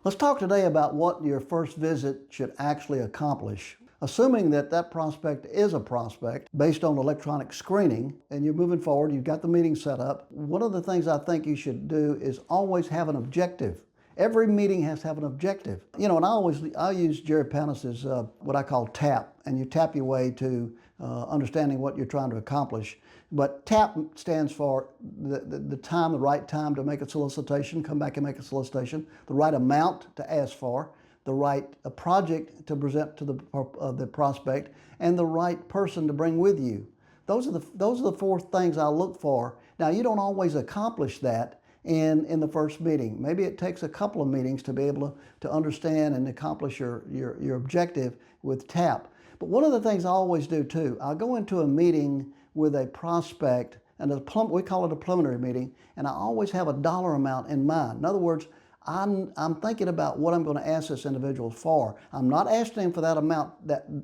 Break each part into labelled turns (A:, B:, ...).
A: Let's talk today about what your first visit should actually accomplish. Assuming that that prospect is a prospect based on electronic screening and you're moving forward, you've got the meeting set up, one of the things I think you should do is always have an objective. Every meeting has to have an objective. And I use Jerry Panis's what I call TAPP, and you tap your way to understanding what you're trying to accomplish. But TAPP stands for the time, the right time to make a solicitation, come back and make a solicitation, the right amount to ask for, the right project to present to the prospect, and the right person to bring with you. Those are the four things I look for. Now, you don't always accomplish that in the first meeting. Maybe it takes a couple of meetings to be able to understand and accomplish your objective with TAPP. But one of the things I always do too, I'll go into a meeting with a prospect, and we call it a preliminary meeting, and I always have a dollar amount in mind. In other words, I'm thinking about what I'm going to ask this individual for. I'm not asking him for that amount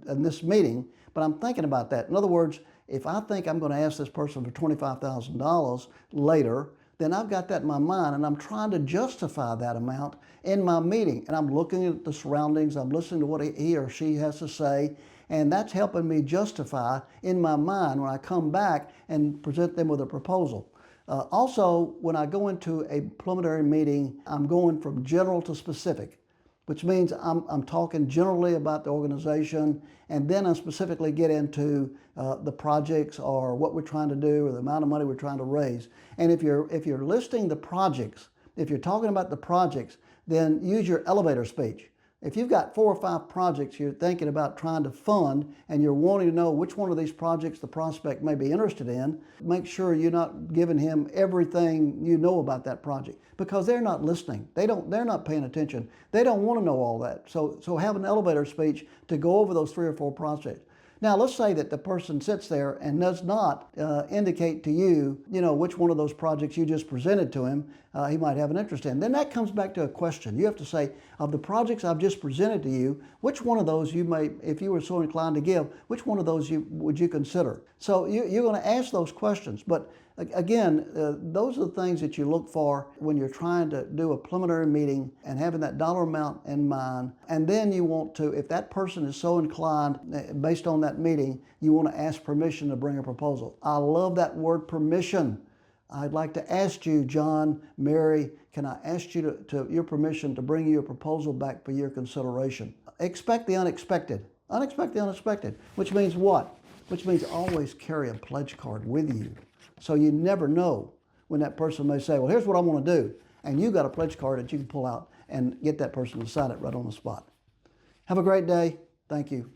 A: in this meeting, but I'm thinking about that. In other words, if I think I'm going to ask this person for $25,000 later, then I've got that in my mind, and I'm trying to justify that amount in my meeting. And I'm looking at the surroundings, I'm listening to what he or she has to say, and that's helping me justify in my mind when I come back and present them with a proposal. Also, when I go into a preliminary meeting, I'm going from general to specific, which means I'm talking generally about the organization, and then I specifically get into the projects or what we're trying to do or the amount of money we're trying to raise. And if you're listing the projects, if you're talking about the projects, then use your elevator speech. If you've got 4 or 5 projects you're thinking about trying to fund and you're wanting to know which one of these projects the prospect may be interested in, make sure you're not giving him everything you know about that project, because they're not listening. They're not paying attention. They don't want to know all that. So have an elevator speech to go over those 3 or 4 projects. Now, let's say that the person sits there and does not indicate to you, which one of those projects you just presented to him he might have an interest in. Then that comes back to a question. You have to say, of the projects I've just presented to you, which one of those you may, if you were so inclined to give, which one of those would you consider? So you're going to ask those questions. But again, those are the things that you look for when you're trying to do a preliminary meeting and having that dollar amount in mind. And then you want to, if that person is so inclined, based on that meeting, you want to ask permission to bring a proposal. I love that word, permission. I'd like to ask you, John, Mary, can I ask you to your permission to bring you a proposal back for your consideration? Expect the unexpected. Unexpect the unexpected, which means what? Which means always carry a pledge card with you. So you never know when that person may say, well, here's what I want to do. And you got a pledge card that you can pull out and get that person to sign it right on the spot. Have a great day. Thank you.